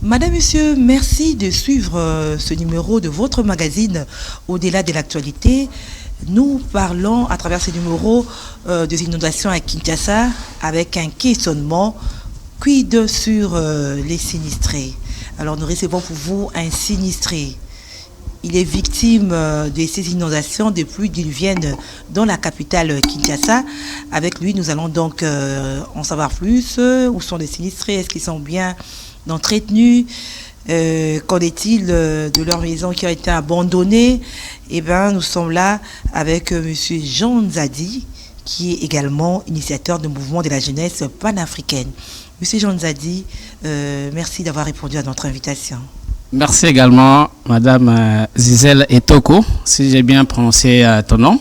Madame, Monsieur, merci de suivre ce numéro de votre magazine Au-delà de l'actualité. Nous parlons à travers ce numéro des inondations à Kinshasa avec un questionnement quid sur les sinistrés. Alors nous recevons pour vous un sinistré. Il est victime de ces inondations depuis diluviennes dans la capitale Kinshasa. Avec lui, nous allons donc en savoir plus. Où sont les sinistrés? Est-ce qu'ils sont bien entretenus? Qu'en est-il de leur maison qui a été abandonnée? Eh bien, nous sommes là avec M. Jean Nzadi, qui est également initiateur du mouvement de la jeunesse panafricaine. M. Jean Nzadi, merci d'avoir répondu à notre invitation. Merci également, Madame Zizel Etoko, si j'ai bien prononcé ton nom.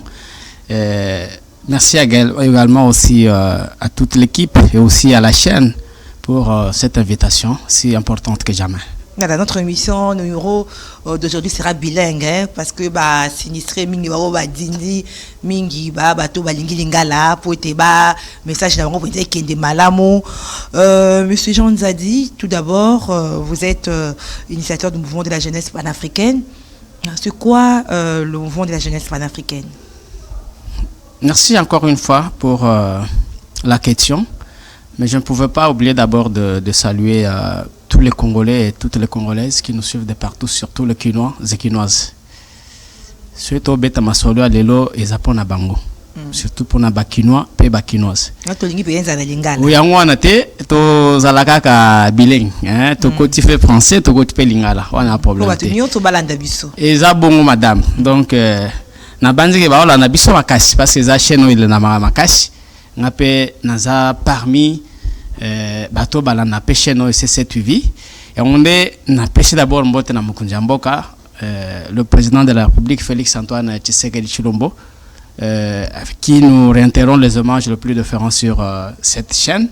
Merci également aussi à toute l'équipe et aussi à la chaîne pour cette invitation si importante que jamais. Voilà, notre émission numéro d'aujourd'hui sera bilingue, hein, parce que sinistré mingi dindi mingi bato balingi lingala pote message d'abord pour dire qu'il y a des malamo. Monsieur Jean Nzadi, tout d'abord, vous êtes initiateur du mouvement de la jeunesse panafricaine. C'est quoi le mouvement de la jeunesse panafricaine? Merci encore une fois pour la question, mais je ne pouvais pas oublier d'abord de saluer tous les Congolais et toutes les Congolaises qui nous suivent de partout, surtout les Quinois et Quinoises. Surtout beta masolo alelo ezapona bango. Surtout pour na bakinois pe bakinoises. Oui, on te to zalaka ka bilingue, hein, to côté fait français, to côté pe lingala. On a un problème. Eza bongo madame. Donc na banzi ke baola na biso makasi parce que za chaîne ile na makasi. Ngape naza parmi bato balana pêche no c'est vie et on est na pêche d'abord mbote na mukunja mboka le président de la République Félix Antoine Tshisekedi Tshilombo avec qui nous réitérons les hommages le plus différents sur cette chaîne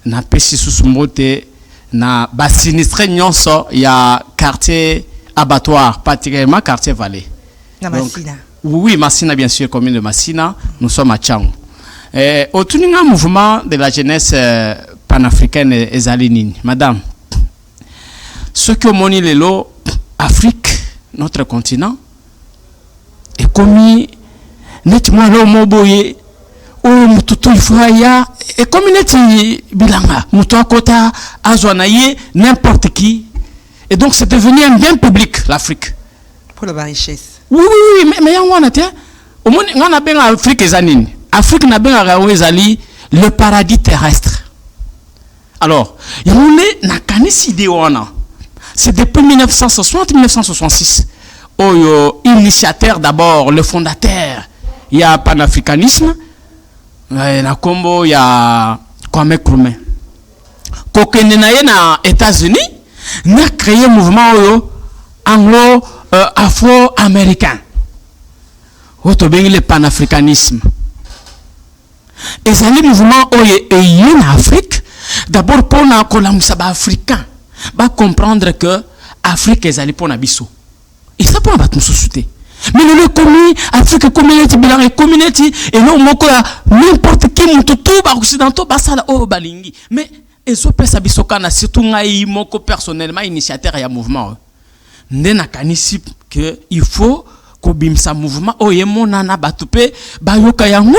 na pêche sous mbote na ba sinistré nyonso ya quartier abattoir particulièrement quartier Vallée. Oui, Massina bien sûr, commune de Massina, nous sommes à Tchang. Au tuninga mouvement de la jeunesse panafricaine et zalinine, madame, ce que moni lelo Afrique, notre continent, est commis nettement le moboye ou mututu ifaya et comme neti bilanga mutu akota azwanaye n'importe qui et donc c'est devenu un bien public l'Afrique pour la richesse. Oui, mais yango na te au moins ngana benga Afrique ezanini. Afrique n'a bien ezali le paradis terrestre. Alors, c'est depuis 1960-1966. Initiateur d'abord, le fondateur, il y a panafricanisme, il y a Combo, il y a Kwame Nkrumah. Quand on est aux États-Unis, on a créé un mouvement anglo-afro-américain. Le panafricanisme. Et c'est le mouvement en Afrique, d'abord pour les Africains, comprendre que l'Afrique est allée pour Nabiso. Et ça pour nous soutenir. Mais le commis, Afrique community, bilan et community, et non, n'importe qui, tout occidentaux, basala au balingi. Mais, et ce que ça bisokana, surtout, moi, personnellement, initiateur et un mouvement. N'en a que il faut qu'on bimsa mouvement, nana batupe, bayoka yango.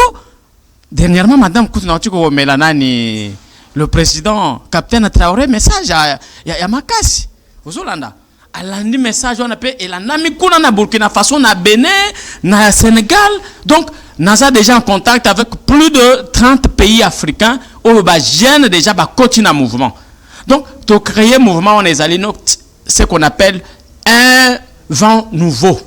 Dernièrement, madame Koutinatiko Melanani, le président, capitaine Traoré, message à Makassi, aux Hollanda. Elle a dit message, on appelle, et la Namikouna na Burkina Faso, na Bénin, na Sénégal. Donc, nous avons déjà en contact avec plus de 30 pays africains où les jeunes déjà continuent le mouvement. Donc, pour créer un mouvement, on est allé ce qu'on appelle un vent nouveau.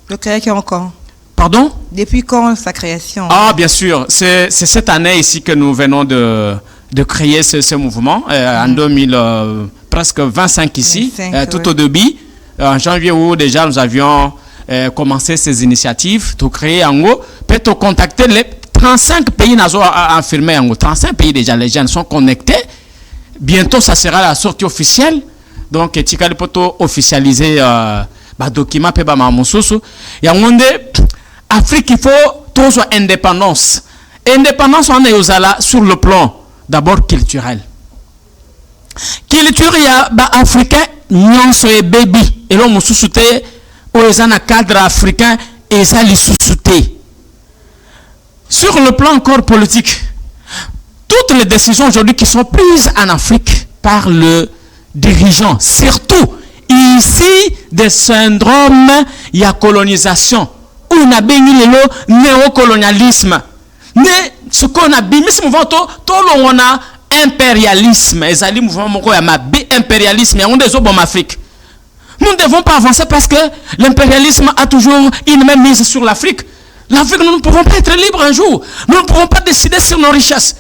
Le créer qui encore? Pardon? Depuis quand sa création? Ah, bien sûr. C'est cette année ici que nous venons de créer ce mouvement. En 2000, presque 25 ici, 25, tout au début. En janvier où déjà nous avions commencé ces initiatives pour créer en gros, peut-être contacter les 35 pays affirmés en gros. 35 pays déjà, les jeunes sont connectés. Bientôt, ça sera la sortie officielle. Donc, Tikali Poto officialiser document pe ba mamususu. Et en Afrique, il faut toujours indépendance. Indépendance, on est aux ala sur le plan d'abord culturel. Culture, il y a africain, nyonso e baby et l'homme sous-souté ou un cadre africain et ça les sous-souté. Sur le plan encore politique, toutes les décisions aujourd'hui qui sont prises en Afrique par le dirigeant, surtout ici des syndromes, il y a colonisation, où on a béni le néocolonialisme. Mais ce qu'on a béni, c'est mouvement on a impérialisme, et ça dit mouvement impérialisme, et on des autres en Afrique. Nous ne devons pas avancer parce que l'impérialisme a toujours une même mise sur l'Afrique. L'Afrique, nous ne pouvons pas être libres un jour. Nous ne pouvons pas décider sur nos richesses.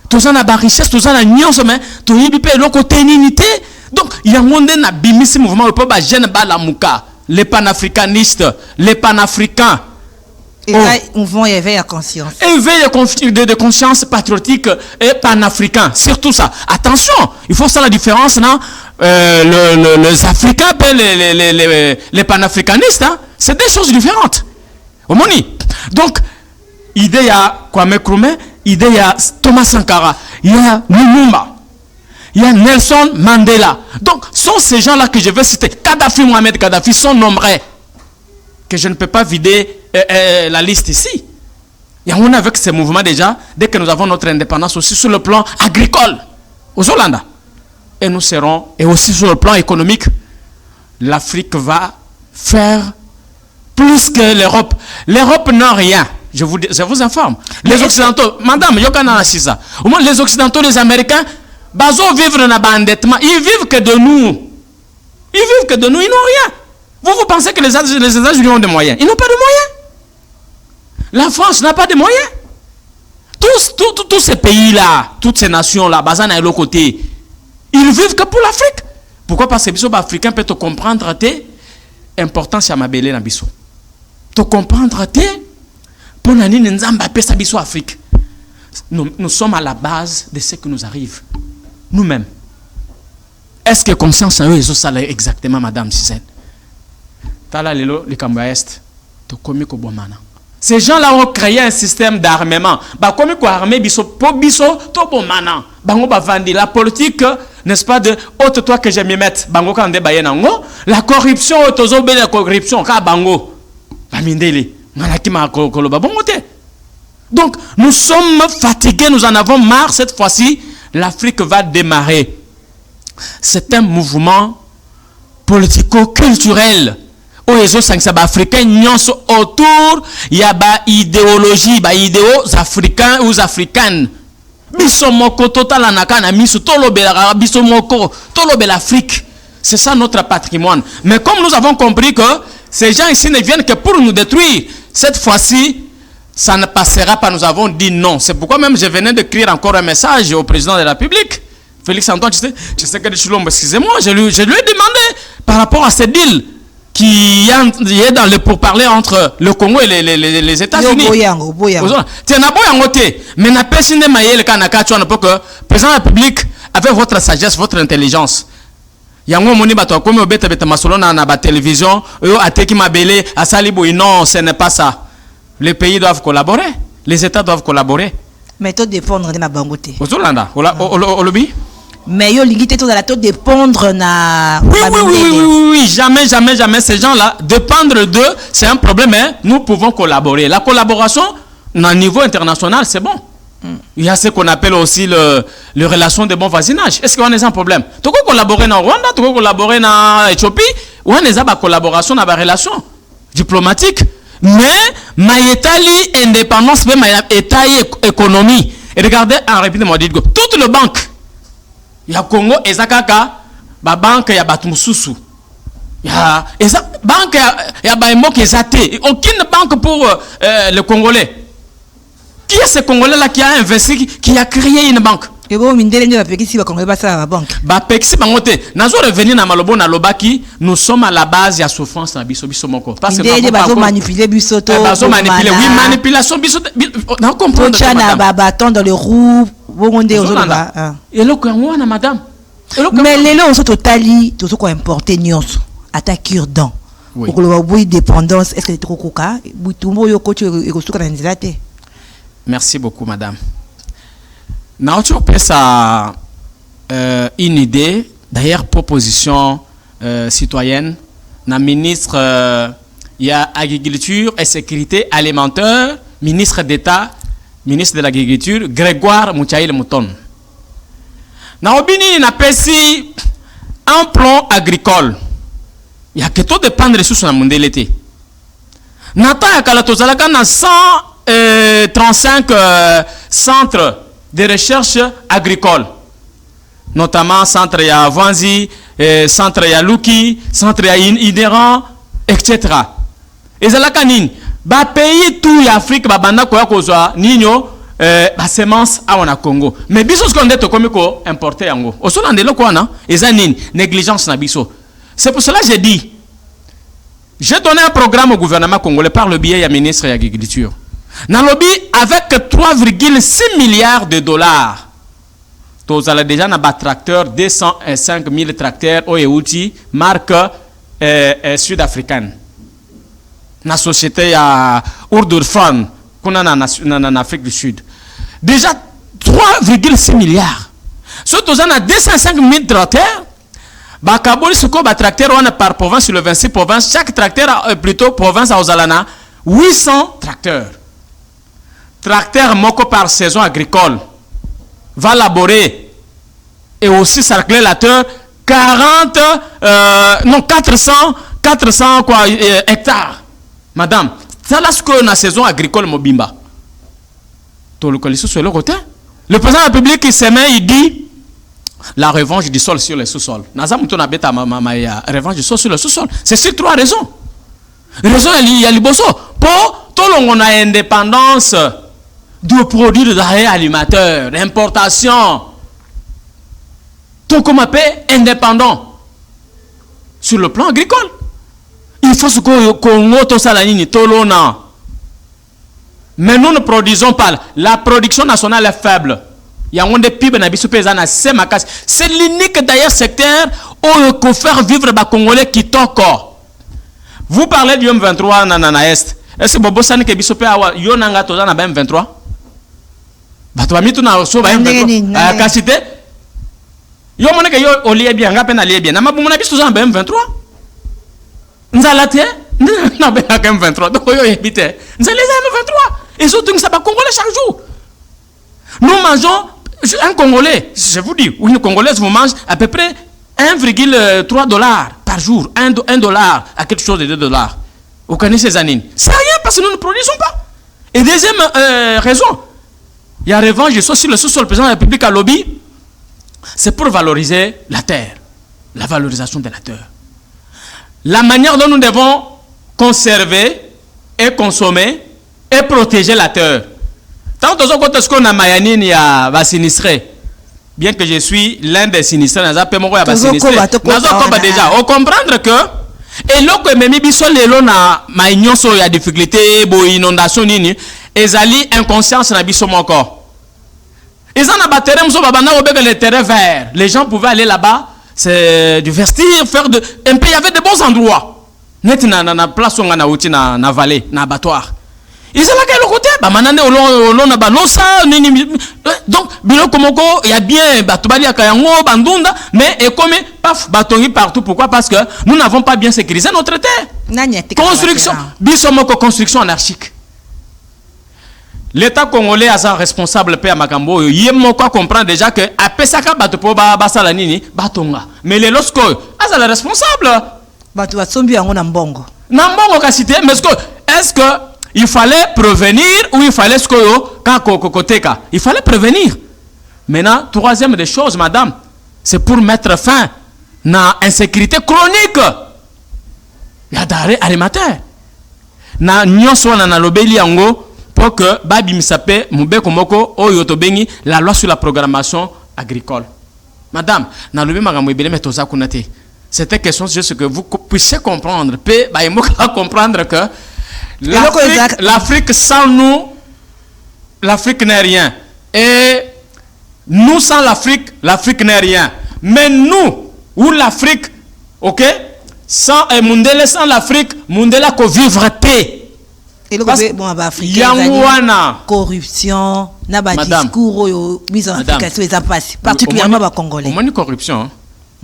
Tous en a des richesses, tous en a nuance, mais tous y a le côté unité. Donc, il y a un monde qui a bimé ce mouvement, le peuple les panafricanistes, les panafricains. Et là, on va éveiller la conscience. Éveil de conscience patriotique et panafricain. Surtout ça. Attention, il faut faire la différence, non? Les Africains et les panafricanistes, hein? C'est des choses différentes. Donc, il y a Kwame Nkrumah, il y a Thomas Sankara, il y a Lumumba, il y a Nelson Mandela. Donc, sont ces gens-là que je veux citer. Kadhafi, Mohamed Kadhafi sont nombreux. Que je ne peux pas vider la liste ici. Et on a avec ces mouvements déjà, dès que nous avons notre indépendance aussi sur le plan agricole, aux Hollandais. Et nous serons, et aussi sur le plan économique, l'Afrique va faire plus que l'Europe. L'Europe n'a rien. Je vous informe. Les Occidentaux, madame, Yokana Sisa, au moins les Occidentaux, les Américains, bazo vivre dans l'endettement. Ils vivent que de nous. Ils vivent que de nous, ils n'ont rien. Vous pensez que les États-Unis ont des moyens? Ils n'ont pas de moyens. La France n'a pas de moyens. Tous ces pays-là, toutes ces nations-là, basées à l'autre côté, ils vivent que pour l'Afrique. Pourquoi? Parce que les Africains peuvent te comprendre tes importance à ma belle na biso. Te comprendre tes pour nani nzamba pesa biso Afrique. Nous sommes à la base de ce qui nous arrive. Nous-mêmes. Est-ce que conscience en eux ils ont ça exactement, Madame Cissène? Tala lelo likambo est to komi ko bomana. Ces gens-là ont créé un système d'armement. Bah komi ko armé biso po biso to bomana. Bango ba vandi la politique, n'est-ce pas, de haute toi que je m'y mette. Bango kande baye nango, la corruption tozo be la corruption ka bango. Ba mindeli, malaki ma koloba bongote. Donc nous sommes fatigués, nous en avons marre cette fois-ci, l'Afrique va démarrer. C'est un mouvement politico-culturel. Les africains autour, il y a des idéologies, des idéaux africains ou africaines. L'Afrique. C'est ça notre patrimoine. Mais comme nous avons compris que ces gens ici ne viennent que pour nous détruire, cette fois-ci, ça ne passera pas. Nous avons dit non. C'est pourquoi même je venais d'écrire encore un message au président de la République. Félix Antoine, tu sais que excusez-moi, je lui ai demandé par rapport à cette deal qui est dans le pourparler entre le Congo et les États-Unis. Mais n'a pas signé le Kanaka pour que le président de la République, avec votre sagesse, votre intelligence, yango moni bato comme obeta beta masolona na ba télévision ateki mabele asalibo, non, ce n'est pas ça. Les pays doivent collaborer, les États doivent collaborer. Mais tout dépendre de la bangote. Olobi. Mais yo limité tout dans la tout dépendre na. Oui, jamais ces gens-là dépendre d'eux, c'est un problème. Hein? Nous pouvons collaborer. La collaboration, à niveau international, c'est bon. Il y a ce qu'on appelle aussi les relations de bon voisinage. Est-ce qu'on a un problème? Tu peux collaborer dans Rwanda, tu peux collaborer dans Éthiopie, ou on a une collaboration dans la relation diplomatique. Mais ma Étali indépendance, mais ma Étali économie. Et regardez en répétant, moi dit toutes les banques. Il y a Congo, Ezakaka, la banque, il y a Batumususu. Il y a banque, il y a Baimok, Ezate. Aucune banque pour le Congolais. Qui est ce Congolais-là qui a investi, qui a créé une banque? Et bon, Mindele ne va pas si va Congolais pas la banque. Bah, Pexi, Bangote. Nazo revenu na Malobo, na Lobaki, nous sommes à la base, il y a souffrance dans Biso Moko. Parce que nous avons manipulé Bisoto. Bazo manipuler, oui, manipulation Bisoto. On comprend. Bâton dans le roue. Et le Kouangouana, madame. Mais les lots sont totali, tout ce qu'on importe, nyonso, attaque cure-dent. Pour le dépendance, est-ce que c'est trop coca? Merci beaucoup, madame. Nous avons une idée, d'ailleurs, proposition citoyenne, na ministre y a agriculture et sécurité alimentaire, ministre d'État, ministre de l'agriculture, Grégoire Moutchaïl Mouton. Na obini na pesi un plan agricole. Il y a que tout dépendre sous son mondelete. Nata ya kala tozalaka na 135 centres de recherche agricole. Notamment centre ya Vanzi, centre ya Luki, centre ya Idéran, etc. Ezalaka nini? Ba pays tout ya Afrique ba banda ko ya kozwa ninyo ba semence awana Congo. Mais biso ce qu'on est comme ko importer yango. Osolande lo ko na eza nini? Négligence na biso. C'est pour cela que j'ai dit, j'ai donné un programme au gouvernement congolais par le biais du ministre de l'Agriculture. Dans le lobby, avec 3,6 milliards de dollars, tous allez déjà dans tracteur 205 000 tracteurs au outils marque sud-africaine. La société à Urdurfan, qu'on a en Afrique du Sud. Déjà 3,6 milliards. Surtout on a 205 000 tracteurs. Bakaboli suko ba tracteur on a par province sur le 26 provinces. Chaque tracteur plutôt province à Ozalana 800 tracteurs. Tracteur moko par saison agricole va laborer et aussi sarcler la terre 400 quoi hectares. Madame, ça là ce que na saison agricole mobimba. Tout le colis sur le côté. Le président de la République il s'aimait, il dit la revanche du sol sur le sous-sol. Revanche du sol sur le sous-sol. C'est sur 3 raisons. Raison il y a liboso. Pour tout le monde a indépendance de produits de denrées alimentaires, importation. Tout comme appelle indépendant sur le plan agricole. Il faut ce qu'on tout ça la ligne tolona. Mais nous ne produisons pas. La production nationale est faible. Il y a un des PIB c'est l'unique d'ailleurs secteur où il faut faire vivre les Congolais qui toquent. Vous parlez du M23 na Est. Est-ce que Bobo Sani Kebisope a yo nanga toza na M23? Batwami tu na so ba M23. A kasite. Yo mona ke yo olie bien ngape na lie bien. Na mabu mona biso za M23. Nzalate na ba M23. Donc yo ebite. Nzaleza M23. Et surtout que ça va Congolais chaque jour. Nous mangeons un Congolais, je vous dis, une Congolaise vous mange à peu près 1,3 $ par jour. 1 $, à quelque chose de 2 $. Vous connaissez ces années. C'est rien parce que nous ne produisons pas. Et deuxième raison, il y a revanche sur le sous-sol, le président de la République à lobby, c'est pour valoriser la terre, la valorisation de la terre. La manière dont nous devons conserver et consommer et protéger la terre. Tant que ce qu'on a mayanine ya va sinistrer. Bien que je suis l'un des sinistrés, n'a pas moi ya sinistrer. Déjà, on comprendre que et là que même biso lelo na maïnyoso ya difficulté, bo inondation nini, ezali inconscience na biso moko. Ils en a terrain so babana obeka le terrain vert. Les gens pouvaient aller là-bas, c'est du vestir, faire de un peu il y avait de bons endroits. Net na place on a outi na vallée, na abattoir. Ils sont là quel côté bah manane olon na banosa donc bilo komoko il y a bien batubali akayango bandunda mais et comme paf batongi partout. Pourquoi? Parce que nous n'avons pas bien sécurisé notre terre. Construction bisomoko construction anarchique. L'État congolais a responsable pe makambo yemoko comprend déjà que a pesaka batupo basala nini batonga mais les lorsque a le responsable batu batsombi yango na mbongo kasité mais est-ce que il fallait prévenir ou il fallait ce que il fallait prévenir. Maintenant, troisième des choses, madame, c'est pour mettre fin à l'insécurité chronique. Il y a d'arrêt alimentaire. Na nyonso na lobeli yango pour que babi misape mube komoko o yotobengi la loi sur la programmation agricole. Madame, na lobi makambo ebele metoza kunate. C'était question juste que vous puissiez comprendre, pe ba emoka comprendre que l'Afrique sans nous, l'Afrique n'est rien. Et nous sans l'Afrique, l'Afrique n'est rien. Mais nous, ou l'Afrique, ok, sans Mundele, sans l'Afrique, Mundela ko vivre paix. Et le corruption, na ba discours mise en application les passes, particulièrement ba congolais. Corruption.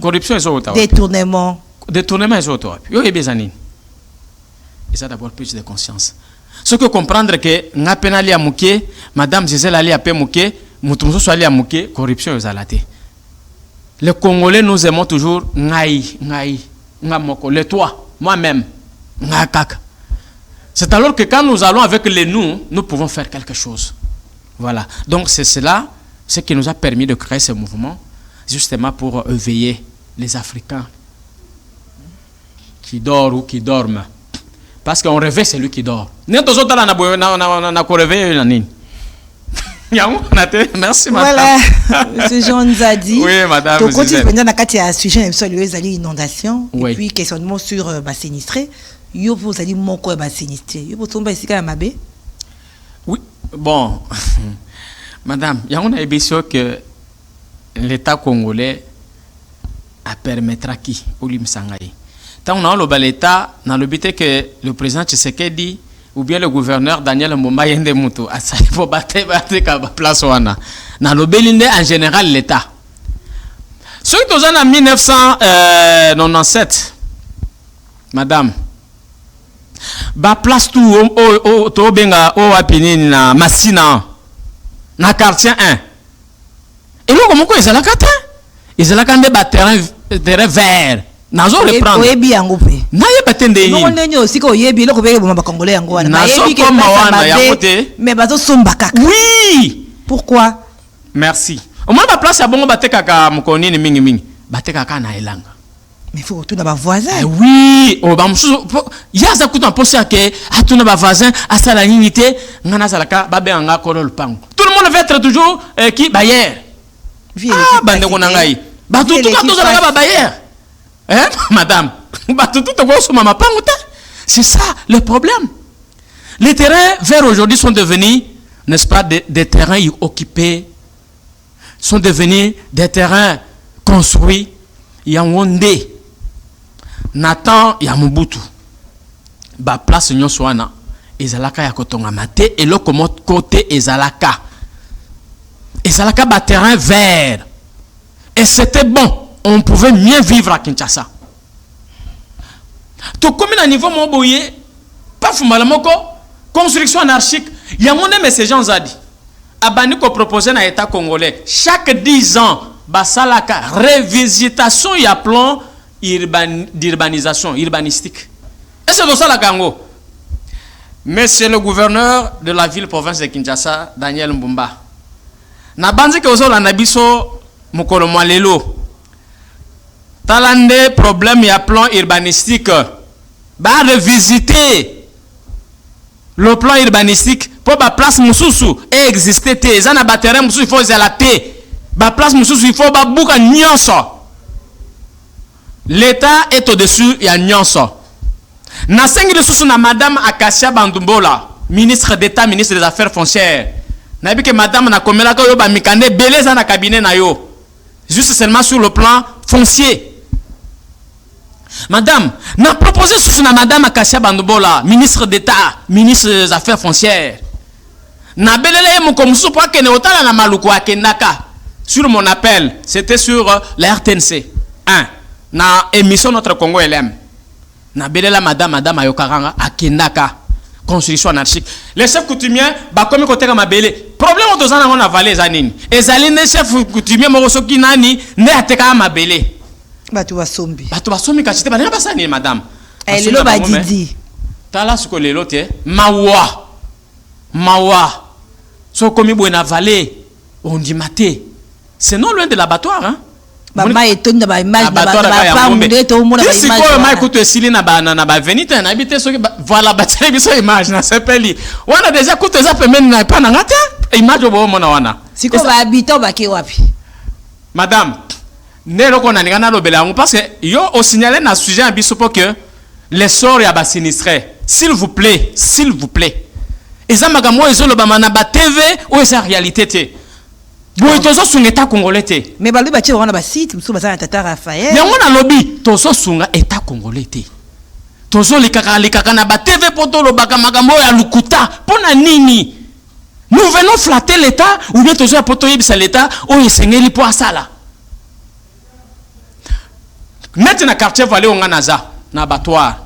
Corruption est au détournement. détournement les autres. Yo et bezani. Et ça d'abord plus de conscience. Ce que comprendre que nga penali a muké, madame Gisèle ali a pe muké, mutumso so ali a muké, corruption aux alaté. Les Congolais nous aimons toujours ngai, nga moko, le toi, moi-même, nga kaka. C'est alors que quand nous allons avec les nous pouvons faire quelque chose. Voilà. Donc c'est cela, ce qui nous a permis de créer ce mouvement, justement pour éveiller les Africains qui dorment ou qui dorment. Parce qu'on réveille celui qui dort. Merci madame. Voilà, M. Jean nous a dit. Oui, madame. Donc, quand il venait à un sujet sur les inondations, oui. Et puis questionnement sur sinistré, vous allez mon quoi sinistré. Vous tombez ici quand même. Oui, bon, madame, il y a une émission que l'État congolais a permettra qui au Limsangaï. Tant on a le l'État, dans le but que le président Tshisekedi ou bien le gouverneur Daniel Mbomba Yende Moutou a sali pour battre place wana. Dans le Belinde en général l'État. Ce qui est en 1997, madame, ba place tout au benga au apini na Massina na quartier 1. Et nous comment quoi ils la kata? Ils la kande ba terrain vert. Nazo reprendre. Oyebi yango pe. Na yeba tende. Non nenyo aussi ko oyebi loko pe ba congolais yango wana. Na yebi ko mawana ya côté. Mais bazo somba kaka. Oui. Pourquoi? Merci. Au moins ba place ya bongo ba tekaka mukoni ni mingi. Ba tekaka na elanga. Mais il faut retourner à ma voisin. Oui, oh bah il y a ça coûte un peu ça que à tout nos voisins à sa la unité, ngana salaka babe anga kolol pang. Tout le monde veut être toujours qui bailleur. Ah bande ko nangai. Ba tout tout ça la bailleur. Hein madame, ba tout ko so mama panguta. C'est ça le problème. Les terrains verts aujourd'hui sont devenus, n'est-ce pas, des terrains occupés, sont devenus des terrains construits. Yangondé. Nathan ya Mobutu ba place nyoswana ezalaka ya kotonga mate et le côté ezalaka ba terrain vert et c'était bon, on pouvait mieux vivre à Kinshasa. To comme à niveau moboye pas fumala moko construction anarchique yangonde mais ces gens zadi abani ko proposer na état congolais chaque 10 ans basalaka revisitation ya plan d'urbanisation, urbanistique. Et c'est dans ça la gango. Mais c'est le gouverneur de la ville-province de Kinshasa, Daniel Mbumba. Na banzi ke ozo la nabiso mukolo mwalelo. Talande problème ya plan urbanistique. Ba revisiter le plan urbanistique pour ba place mususu exister te. Zana ba terrain mususu il faut zalater. Ba place mususu il faut ba buka nyonso. L'État est au-dessus ya nyonso. Na sengi de susu na madame Akasia Bandumbola, ministre d'État, ministre des Affaires foncières. Na que madame na komela ko yo ba mikande beleza na cabinet na yo. Juste seulement sur le plan foncier. Madame, na proposé susu na madame Akasia Bandumbola, ministre d'État, ministre des Affaires foncières. Na belele mo komsu pour que ne otala na maluko akendaka. Sur mon appel, c'était sur la RTNC 1. Na émission notre Congo LM. Na belela madame ayokaranga akendaka construction anarchique. Les chefs coutumiers ba comme côté ka mabele. Problème aux dozana on a valé zanini. Ezali ne chef coutumier mo soki nani ne ateka mabele. Batu wa sombi. Batu wa sombi kachite ba na sani madame. Elle lo ba didi. Tala suko lelo te mawa. So komi bo na vallée on dit maté. C'est non loin de l'abattoir hein. Ba etonda ba image na ba munde to mona ba image. Siko ma kuto esili na ba venite na habite so voilà ba tele biso image na sepeli. Wana déjà kuto za pemeni na pa na ngata image bo mona wana. Siko ba habito ba ke wapi. Madame, ne loko na ngana lobela ngo parce que yo o signaler na sujet biso pour que les sorts ya ba sinistrés. S'il vous plaît. Eza makambo ezolo ba mana ba TV ou esa réalité te. Boy tozo sunga état congolais te. Mais balu ba wana ba site muso bazana tata Raphaël. Yango na lobby tozo sunga état congolais te. Tozo likaka na ba TV poto lobaka makambo ya lukuta pona nini. Nous venons flatter l'état ou bien tozo poto yebisa l'état o esengeli po asala. net na quartier Vallée on naza na abattoir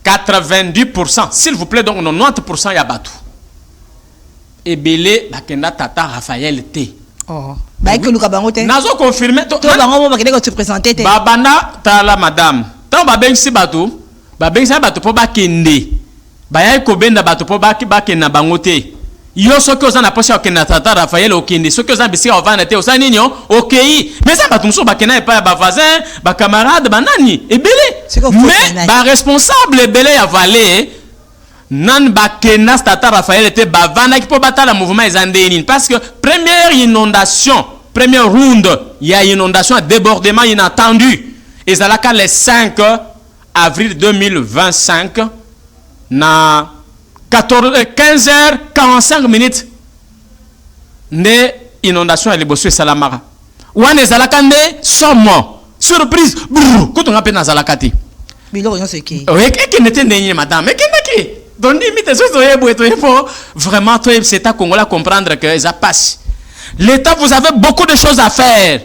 90%, s'il vous plaît, donc 90% ya batu ebele bakenda tata Raphaël T. Oh, bah que luka bango te. Nazo confirmer to bango ba kende ko se présenter te. Babana tala madame. Tant ba bengi batu, ba bengi batu po bakende. Ba ya ko benda batu po bakena bango te. Yo soki oza na posi ya okende tata Raphaël okende, soki oza bisika ovanda te oza nini okei. Mais ça batu muso bakena epa ba voisin, ba camarade, ba nani ebele. Mais ba responsable ebele ya Vallée nan bakena tata Raphaël était bavana qui peut battre le mouvement ezandeni parce que première inondation, première round, il y a inondation, débordement inattendu. Et ça là le 5 avril 2025 na 15h45 minutes ne inondation à l'Ebosso et Salamara. Ouane ezalakande somo surprise quand on appelle Nazalakati. Bilo on se qui. Oui, qui n'était ndenye madame, mais qui donc vraiment c'est à Congola comprendre que ça passe. L'État, vous avez beaucoup de choses à faire.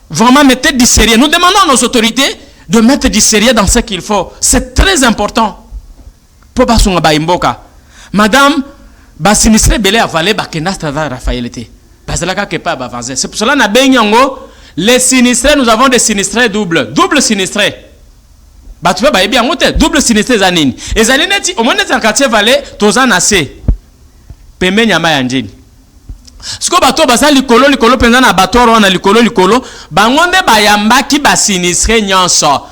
Vraiment mettez du sérieux. Nous demandons à nos autorités de mettre du sérieux dans ce qu'il faut. C'est très important. Pour basunga ba imboka. Madame, ba sinistre belé avalé ba kenasta va Raphaëlité. Bazalaka ke pas avancer. C'est pour cela na benyango les sinistrés, nous avons des sinistrés double sinistrés. Batu ba yebi angote double sinistrés zanini. Ezalineti au moins dans quartier Vallée tozana assez. Pembe nyama ya njini. Siko bato basa likolo penza na batoro wana likolo bangonde bayambaki ba sinistrés nyonso.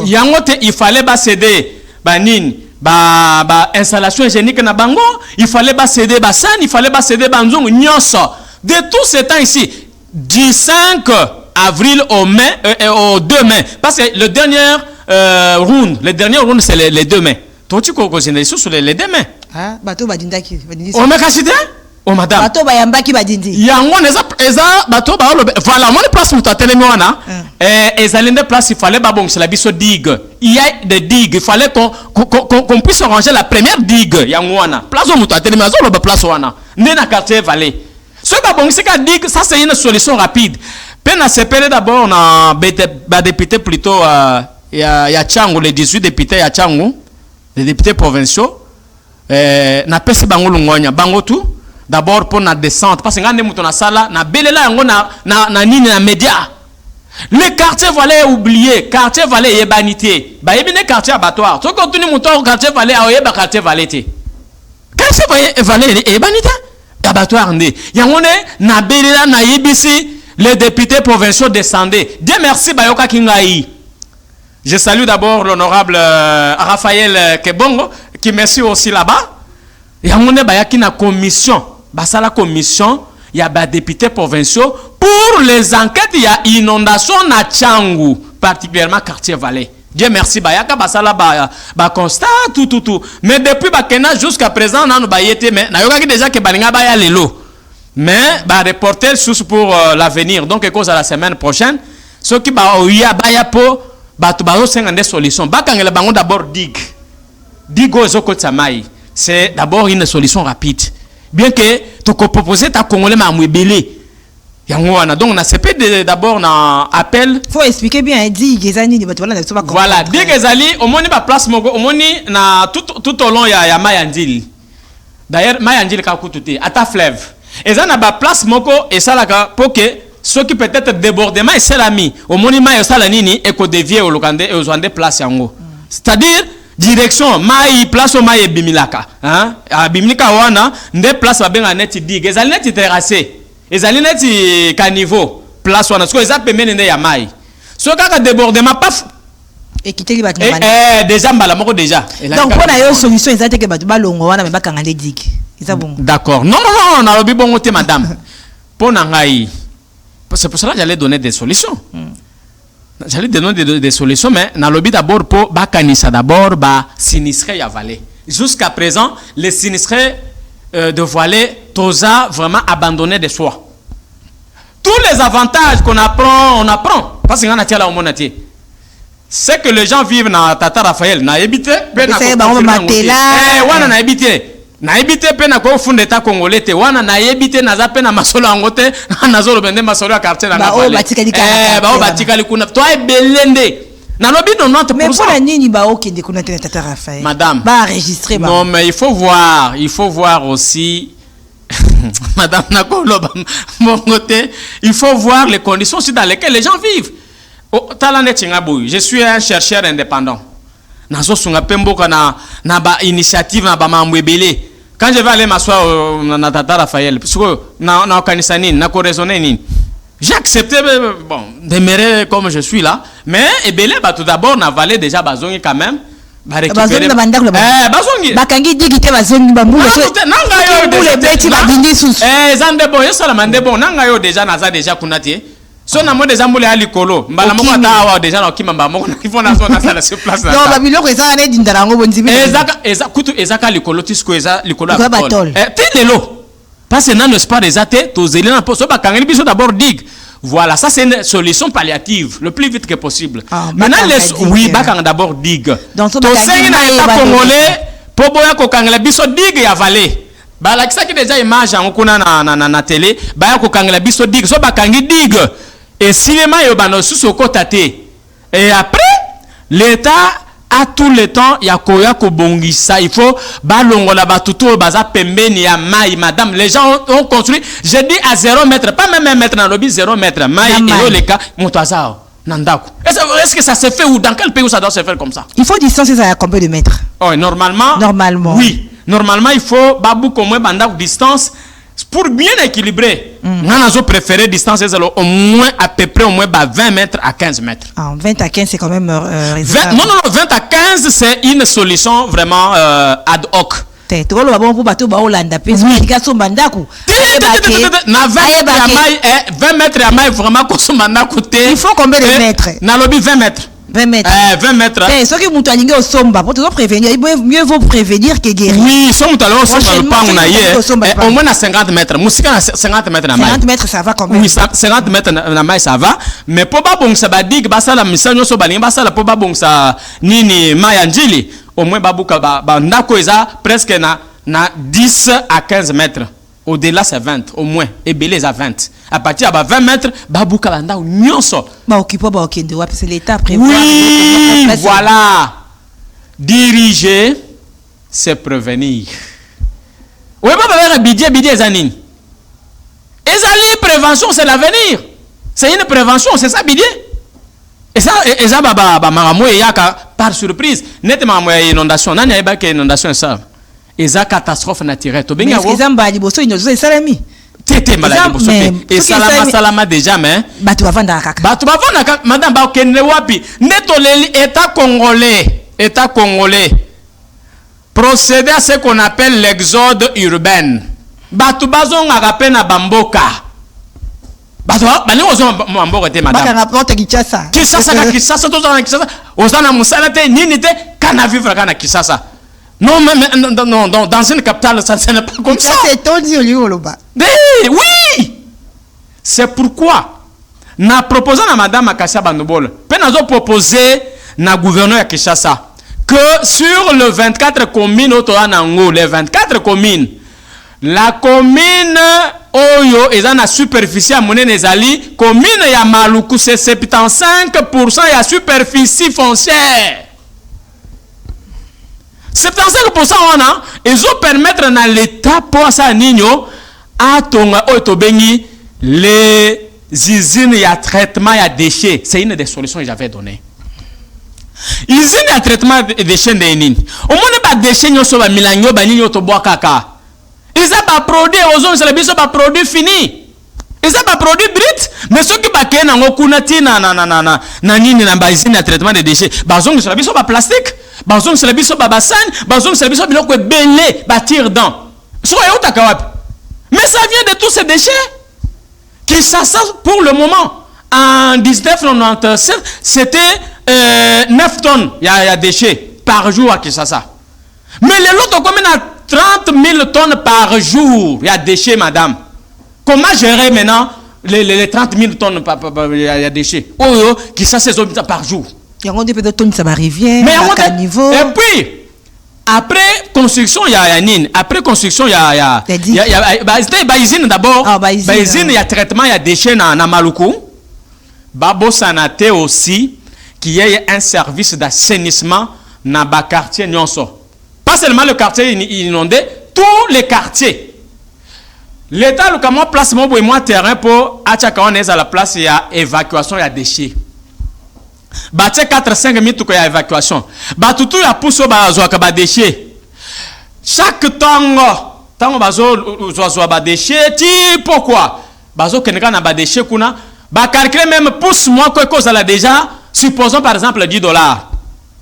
Yango te il fallait ba céder banini ba installation hygiénique na bango, il fallait ba céder ba san, il fallait ba céder banzungu nyonso. De tout ce temps ici du 5 avril au 2 mai parce que le dernier round c'est les 2 mai. Toi tu connais sur les 2 mai. Ah bato badindaki on me kashite oh madame bato bayambaki badindi yango eza bato ba voilà mon place muta telemi wana ezalinde place il fallait ba bon c'est la biso digue il y a des digues il fallait qu'on puisse ranger la première digue yango wana place muta telemi azolo ba place wana na quartier Vallée ce ba bon c'est ka digue ça c'est une solution rapide peine à séparer d'abord na ba député plutôt ya Tchango les 18 députés ya Tchango les députés provinciaux na pesi bango lungonya bango tout d'abord pour la descente parce que ngande muto na sala na belela yango na nini na média le quartier Vallée oublié quartier Vallée yebanité ba yebine quartier abattoir to ko tuni muto quartier Vallée ayeba quartier Vallée te quartier Vallée yebanité abattoir ndé yango ne na belela na yebisi les députés provinciaux descendaient. Dieu merci bayoka kingai. Je salue d'abord l'honorable Raphaël Kebongo qui merci aussi là-bas. Et on est bayaki na commission, basala commission, il y a des députés provinciaux pour les enquêtes, il y a inondation na Tchangu, particulièrement quartier Vallée. Dieu merci bayaka basala ba constat tout. Mais depuis bakena jusqu'à présent on a bayete mais na yoka déjà que balinga baya lelo. Mais bah reporter sous pour l'avenir donc à cause à la semaine prochaine ceux qui ba oya baya po ba to ba des solutions bakangela bango d'abord digue ezoko tsamai c'est d'abord une solution rapide bien que tu proposer ta congolais ma mwebele yango wana donc on a CP d'abord na appel faut expliquer bien digue ezani ba to na so ba voilà digue ezali au moni ba place moko au moni na tout au long ya Mayandili d'ailleurs Mayandili ka kututé ata fleuve et ça n'a pas place moko et ça là pour que ceux qui peut-être débordement et c'est l'ami au monument et ça la nini et qu'on dévie au locandé et aux andés place yango c'est-à-dire direction mai place au mai bimilaka hein à bimilaka wana ndé place ba benga net digue ezali net terrassé ezali net caniveau place wana parce que ça permet ndé ya mai so kaka débordement paf et quitter les bâtiments déjà mbala moko déjà donc on a une solution exacte que bâtiment longo wana mais ba kanga les digue. Bon. D'accord. Non, on a bon côté, madame. Pour Nangaï. C'est pour cela que j'allais donner des solutions. J'allais donner des solutions, mais dans le but d'abord pour Bakanissa, d'abord, sinistré à Vallée. Jusqu'à présent, les sinistrés de Vallée, Toza vraiment abandonné de soi. Tous les avantages qu'on apprend, on apprend. Parce qu'on a tiré la monnaie. C'est que les gens vivent dans Tata Raphaël, n'a évité. C'est bon, Matela. On a évité. na ebité pe na ko funda état congolais te wana na ebité na za pe na masolo angote na zolo bende masolo ya quartier na ba o batikali kuna toi belende na lobi 90%. Mais pour la nini ba ok de kuna tata Raphaël. Madame. Ba enregistrer ba. Non mais il faut voir aussi Madame Nakolo mon côté, il faut voir les conditions aussi dans lesquelles les gens vivent. Je suis un chercheur indépendant. Nazo sunga pemboka na ba initiative na ba mambwebele. Quand je vais aller m'asseoir na tata Raphaël, parce que na kanisa nini, na ko raisonner nini. J'ai accepté bon, demeurer comme je suis là, mais ebele ba tout d'abord na valé déjà bazongi quand même. Bazongi na bandako la bazongi. Bakangi digite bazongi ba mbula. Nanga yo déjà beti ba bindi susu. Zande bon, yesala mande bon, nanga yo déjà naza déjà kunati. So na mo déjà mbula ali kolo, mbala moko atawa déjà na kimamba moko na kifona so na sala sur place là. Non, ba biloko eza na dindara ngo bonzibi. Kutu ezaka likolo tisko eza likolo ya batol. Telelo. Parce que non, n'est-ce pas des athées, tous les gens peuvent se d'abord digue. Voilà, ça c'est une solution palliative, le plus vite que possible. Maintenant, oui, d'abord digue. Donc, tout ça, il y a un Congolais, pour boire kokangla biso digue ya vallée. Bah là, ça qui déjà image en kuna na télé, bah kokangla biso digue, so bakangi digue. Et cinéma yo bano sous côté. Et après, l'État à tout le temps ya koya ko bongisa, il faut balongola batuto baza pembeni ya mai. Madame, les gens ont construit, j'ai dit à 0 mètre, pas même 1 mètre dans le lobby, 0 mètre mai et le cas motoazao nandako. Est-ce que ça se fait ou dans quel pays où ça doit se faire comme ça? Il faut distancer à combien de mètres? Oh, normalement oui, normalement il faut babou comme bandako distance pour bien équilibrer. Nous préféré distance au moins à peu près au moins 20 mètres à 15 mètres. 20 à 15 c'est quand même non, 20 à 15 c'est une solution vraiment ad hoc. Oui. Na 20 mètres à maille vraiment il faut combien de mètres? Na lobby 20 mètres. 20 mètres. 20 mètres. Ce qui m'a dit au somba, pour te prévenir, mieux vaut prévenir que guérir. Oui, si on au somba, au moins à 50 mètres. Moussika à 50 mètres. 50 mètres, ça va quand même. Oui, 50 mètres na maille, ça va. Mais pour pas bon, ça va dire que ça la mission, nous sommes baling, ça la pour pas bon, ça nini mayanjili. Au moins, babouka, ndako eza presque na 10 à 15 mètres. Au-delà, c'est 20, au moins. Et belé, à 20. À partir de 20 mètres, babouka, banda, nyonso. C'est l'État prévoit. Oui, voilà. Diriger, c'est prévenir. Oui, pas budget, zanine. Et prévention, c'est l'avenir. C'est une prévention, c'est ça, budget. Et ça, maramou, et yaka, par surprise, nettement, inondation, n'a pas inondation, ça. Et ça, catastrophe naturelle. Mais c'est salami. Et salama déjà, mais. Madame, État congolais. Procéder à ce qu'on appelle l'exode urbain. Batubazon a rappelé na bamboka. Non, non, dans une capitale, ça n'est pas comme ça. Oui! C'est pourquoi, na proposé à Madame Akassia Bandobol, nous proposé na gouverneur Kishasa que sur le 24 communes au les 24 communes, la commune Oyo est en superficie à Moné Nezali, commune ya Maluku, c'est 75% ya superficie foncière. 75% on a, ils ont permettre dans l'État pour ça nino à tonga otobengi les usines ya traitement ya déchets. C'est une des solutions que j'avais donné. Usine ya traitement de déchets de nini. Au moins pas déchets nyo so ba milanyo ba nini to bois kaka. Ils ont pas produit aux hommes c'est le biso pas produit fini. Ils ont pas produit brut, mais ceux qui ba kena ngokuna tina na nini na ba usine ya traitement de déchets. Ba zongo c'est le biso pas plastique. Bazong c'est le biso babasan, bazong c'est le biso biloko belé bâtir dans. Soyez au takawapi. Mais ça vient de tous ces déchets qui ça pour le moment en 1997 c'était 9 tonnes il y a déchets par jour à Kinshasa. Mais les autres communes à 30 000 tonnes par jour il y a déchets madame. Comment gérer maintenant les 30 000 tonnes il y a déchets? Oh qui ça c'est par jour. Il y a des tonnes ça va rivière, mais niveau. Et puis après construction il y a nini, après construction il y a usine d'abord, usine il y a traitement, il y a déchets na Maluku. Babo sanate aussi qu'il y ait un service d'assainissement dans le quartier Nyonso. Pas seulement le quartier inondé, tous les quartiers. L'État a comment place moi terrain pour Achakaon à la place il y a évacuation, il y a déchets. Bâtir 4-5 minutes il y a évacuation. Batutu il y a pousse au déchets. Chaque temps bazo zoa déchets, pourquoi? Bazo keneka na déchets kuna. Calculer même pousse moi quoi cause là déjà. Supposons par exemple $10.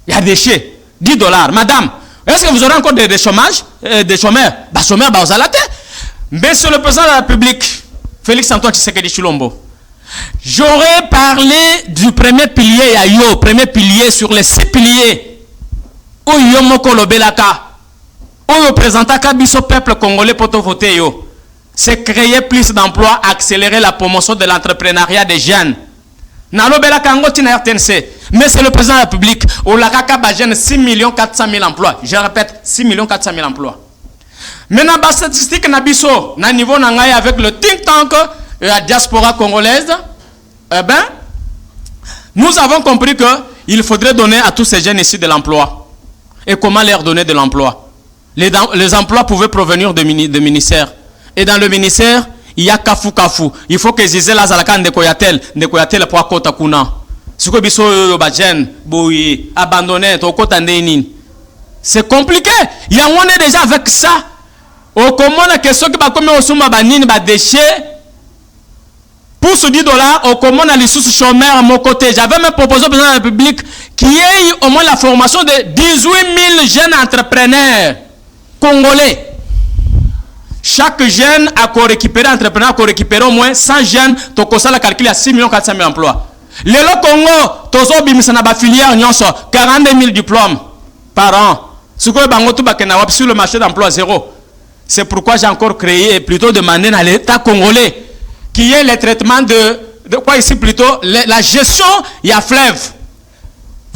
Il y a déchets. $10. Madame, est-ce que vous aurez encore des chômages, des chômeurs? Chômeurs, vous allez. Monsieur le président de la République, Félix Antoine Tshisekedi Tshilombo, j'aurais parlé du premier pilier, premier pilier sur les 6 piliers. Où Yomoko Lobelaka, où représentant Kabiso peuple congolais pour voter yo. C'est créer plus d'emplois, accélérer la promotion de l'entrepreneuriat des jeunes. Nalobelaka ngoti na RTNC. Mais c'est le président de la République. Au Lakaka Bajen 6 400 000 emplois. Je répète, 6 400 000 emplois. Maintenant, la statistique Nabiso, na niveau nangaye avec le think tank et la diaspora congolaise, nous avons compris qu'il faudrait donner à tous ces jeunes ici de l'emploi. Et comment leur donner de l'emploi? Les emplois pouvaient provenir de ministères. Et dans le ministère, il y a Kafu. Il faut que Zizela Zalaka Ndekoyatel pour Akota Kuna. Ce que Biso Bajen, Boui, abandonné, Tokota Ndenin. C'est compliqué. Il y a on est déjà avec ça. Au comment la question qui va comme au souma banine ba déchets pour ce $10 au comment on a les sous chômeurs à mon côté. J'avais même proposé au président de la République qu'il y ait au moins la formation de 18 000 jeunes entrepreneurs congolais. Chaque jeune a récupéré entrepreneur a récupéré au moins 100 jeunes. Toko ça la calcul à 6 400 000 emplois. Le Congo tozo bimisana ba filière nyonso 42 000 diplômes par an. Ce que bango tout bakena wap sur le marché d'emploi zéro. C'est pourquoi j'ai encore créé, plutôt demandé à l'État congolais qu'il y ait le traitement de quoi ici plutôt, la gestion, il y a fleuve.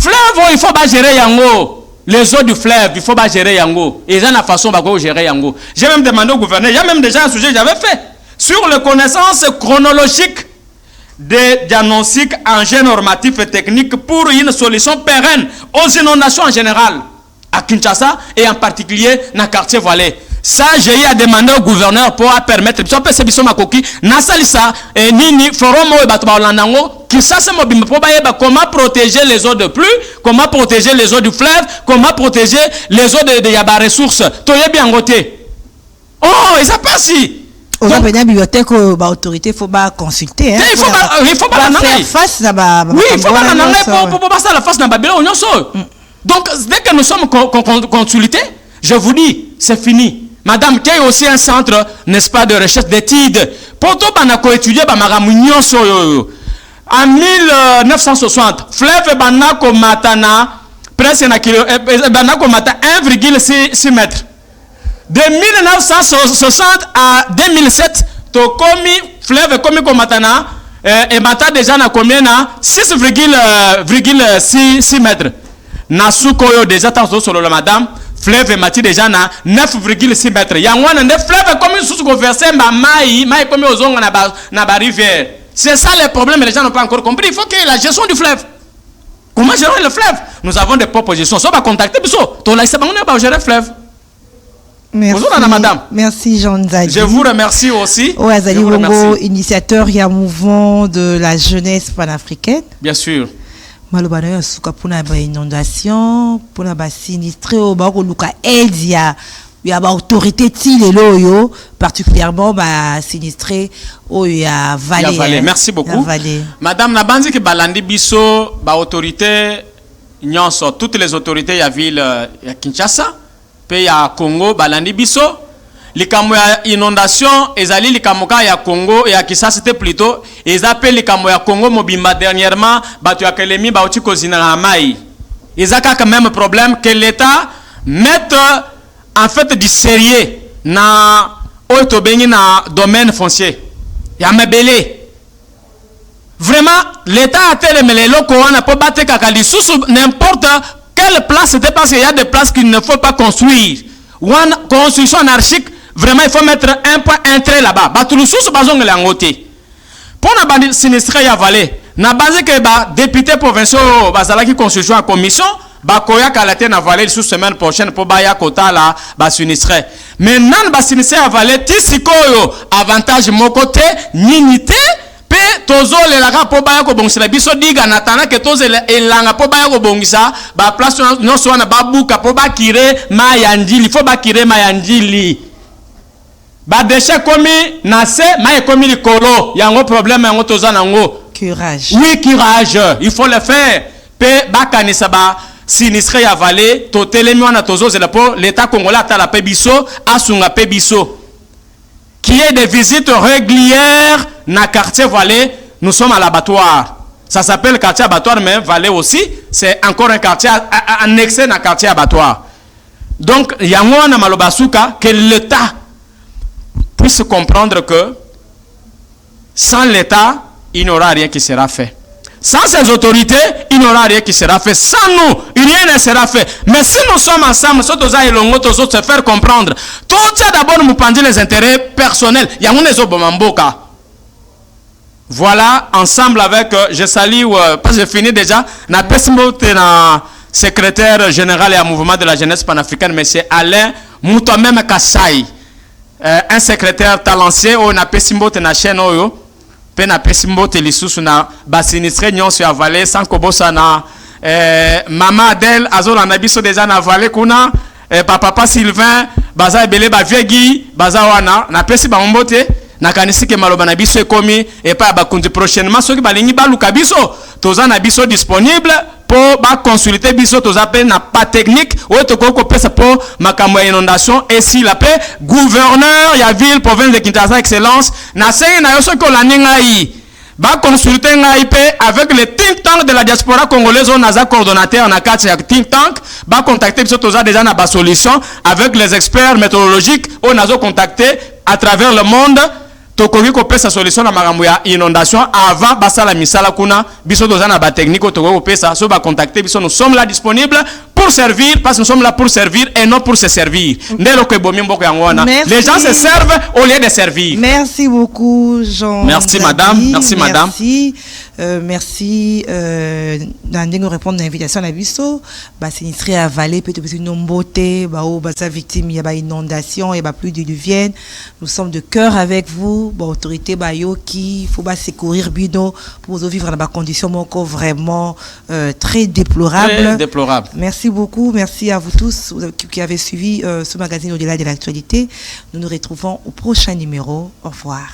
Fleuve, il faut pas gérer yango. Les eaux du fleuve, il faut pas gérer yango. Et dans la façon de gérer yango. J'ai même demandé au gouverneur, il y a même déjà un sujet que j'avais fait sur les connaissances chronologiques des diagnostics en génie normatif et technique pour une solution pérenne aux inondations en général à Kinshasa et en particulier dans le quartier Valais. Ça, j'ai eu à demander au gouverneur pour permettre, comment protéger les eaux de pluie, comment protéger les eaux du fleuve, comment protéger les eaux de Yaba ressources. Oh, et ça passe ici. Aux bibliothèque, l'autorité, il faut consulter. Il faut pas faire face à oui, il faut pas passer la face dans Babylone. Donc, dès que nous sommes consultés, je vous dis, c'est fini. Madame, qui est aussi un centre, n'est-ce pas, de recherche d'études. Pour tout banako étudier, en 1960, fleuve banako matana, presque banako mata 1,6 mètres. De 1960 à 2007, tokomi fleuve komi komatana et mata déjà na combien na 6,6 mètres. Nasukoyo déjà tant sur le madame. Fleuve mati déjà na 9,6 mètres. Yangwana ne fleuve comme une sous versé ma mai comme aux ongles na ba rivière. C'est ça le problème, les gens n'ont pas encore compris. Il faut que la gestion du fleuve. Comment gérer le fleuve? Nous avons des propositions. Ça va contacter biso. To la on va gérer le fleuve. Merci. Bonjour madame. Merci Jean Zadi. Je vous remercie aussi. Zadi Wongo, initiateur et mouvement de la jeunesse panafricaine. Bien sûr. Malobana suka puna ba inondation puna ba sinistré o ba ko luka edia ya ba autorité tilelo yo particulièrement ba sinistré o ya Valais. Merci beaucoup. Madame Nabanzi ki balandi biso ba autorité nyonso toutes les autorités ya ville ya Kinshasa pe ya Congo balandi biso likambo ya inondation ezali likambo ya Congo et ya Kinshasa c'était plutôt ils appellent likambo ya Congo mobimba dernièrement batu ya kelemi ba uti kozina na mai ils a quand même problème que l'État mette en fait du sérieux na oto bengi na domaine foncier ya mebele vraiment l'État a tellement les locaux on a pas battre kakali sous n'importe quelle place c'était parce qu'il y a des places qu'il ne faut pas construire. One construction anarchique, vraiment il faut mettre un point entrée là-bas. Ba tout le sous bazong la ngoté. Pour na bandi sinistré ya valé. Na base que ba député provinciaux bazala qui construction en commission, ba koya kalate na valé sous semaine prochaine pour ba ya kota la ba sinistré. Mais nan ba sinistré ya valé ti sikoyo avantage mokote ninité pe tozo le laka po ba ya ko bongisa biso diga natana que tozo elanga po ba ya ko bongisa ba place non so na ba buka po ba kire mayandili faut ba kire mayandili. Ba déchet commis nase ma commis likolo yango problème yango toza nango curage. Oui, curage, il faut le faire. Pe ba kanisa ba sinistré ya valé to telemi wana tozo zela po l'état congolais atala pe biso asunga pe biso. Qui est des visites régulières na quartier Valais, nous sommes à l'abattoir. Ça s'appelle quartier abattoir, mais Valais aussi, c'est encore un quartier annexé na quartier abattoir. Donc, yango na malobasuka que l'État puisse comprendre que sans l'État, il n'y aura rien qui sera fait. Sans ces autorités, il n'y aura rien qui sera fait. Sans nous, rien ne sera fait. Mais si nous sommes ensemble, se faire comprendre. Tout ça d'abord nous prendre les intérêts personnels. Voilà, ensemble avec, je salue, parce que je finis déjà, na secrétaire général et à mouvement de la jeunesse panafricaine, M. Alain Moutomem Kassai, un secrétaire talentueux, on a Pessimbo na chaîne oyo. Pena Pessimbo telisusu na basinistre nyonso ya Valais sans kobosa na mama Adèle azola na biso déjà na Valais kuna papa Sylvain baza ebele ba viegi baza wana na pesi ba mbote na kanisike maloba na biso ekomi et pas ba kundi prochainement soki balingi baluka biso toza na biso disponible pour ba consulter biso toza pe na pas technique ou to ko pesa pour makambo ya inondation et si la paix gouverneur ya ville province de Kinshasa excellence na sey na yo soki la ngai ba consulter ngai pe avec le think tank de la diaspora congolaise on a coordonnateur na quatre ya think tank ba contacter biso toza déjà na ba solution avec les experts météorologiques on a contacté à travers le monde. Tokoki ko pesa solution na makambo ya inondation avant basala misala kuna biso dozana ba technique tokoki ko pesa so ba contacter biso nous sommes là disponibles pour servir parce que nous sommes là pour servir et non pour se servir. Ndelo ko bomi mboko yango wana. Les gens se servent au lieu de servir. Merci beaucoup Jean. Merci madame, merci madame. Merci d'andingo répondre à l'invitation à biso ba sinistré à Valais peut être nomboté ba o ba sa victime il y a ba inondation et ba pluie diluvienne. Nous sommes de cœur avec vous. Bon, autorité bayo qui faut pas secourir bino pour vivre dans des conditions vraiment très déplorables. Très déplorable. Merci beaucoup, merci à vous tous qui avez suivi ce magazine au-delà de l'actualité. Nous nous retrouvons au prochain numéro. Au revoir.